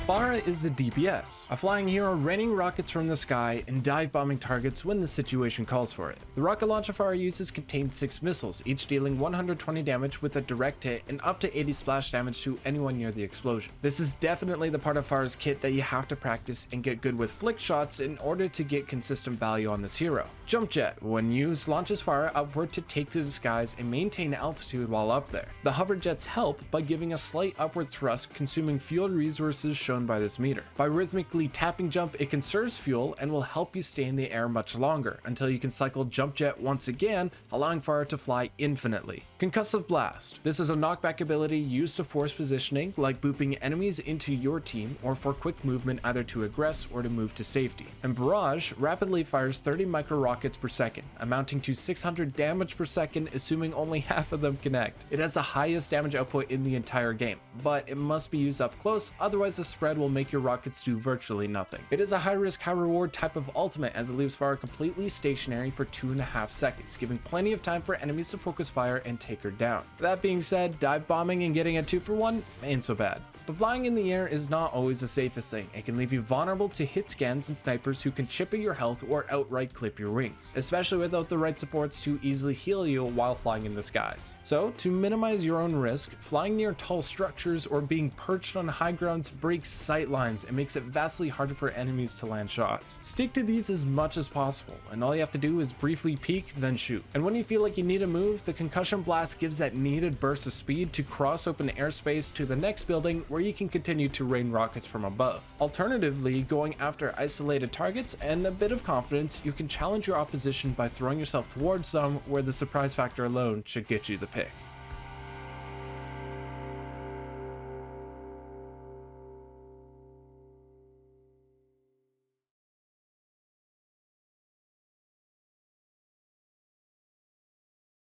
Pharah is the DPS, a flying hero raining rockets from the sky and dive bombing targets when the situation calls for it. The rocket launcher Pharah uses contains 6 missiles, each dealing 120 damage with a direct hit and up to 80 splash damage to anyone near the explosion. This is definitely the part of Pharah's kit that you have to practice and get good with flick shots in order to get consistent value on this hero. Jump Jet, when used, launches Pharah upward to take to the skies and maintain altitude while up there. The hover jets help by giving a slight upward thrust, consuming fuel resources shown by this meter. By rhythmically tapping jump, it conserves fuel and will help you stay in the air much longer until you can cycle Jump Jet once again, allowing Pharah to fly infinitely. Concussive Blast. This is a knockback ability used to force positioning, like booping enemies into your team or for quick movement either to aggress or to move to safety. And Barrage rapidly fires 30 micro rockets per second, amounting to 600 damage per second, assuming only half of them connect. It has the highest damage output in the entire game, but it must be used up close, otherwise the spread will make your rockets do virtually nothing. It is a high risk, high reward type of ultimate as it leaves Pharah completely stationary for 2.5 seconds, giving plenty of time for enemies to focus fire and take her down. That being said, dive bombing and getting a 2-for-1 ain't so bad. But flying in the air is not always the safest thing. It can leave you vulnerable to hit scans and snipers who can chip at your health or outright clip your wings, especially without the right supports to easily heal you while flying in the skies. So, to minimize your own risk, flying near tall structures or being perched on high grounds breaks sight lines and makes it vastly harder for enemies to land shots. Stick to these as much as possible, and all you have to do is briefly peek, then shoot. And when you feel like you need a move, the Concussion Blast gives that needed burst of speed to cross open airspace to the next building where you can continue to rain rockets from above. Alternatively, going after isolated targets and a bit of confidence, you can challenge your opposition by throwing yourself towards them, where the surprise factor alone should get you the pick.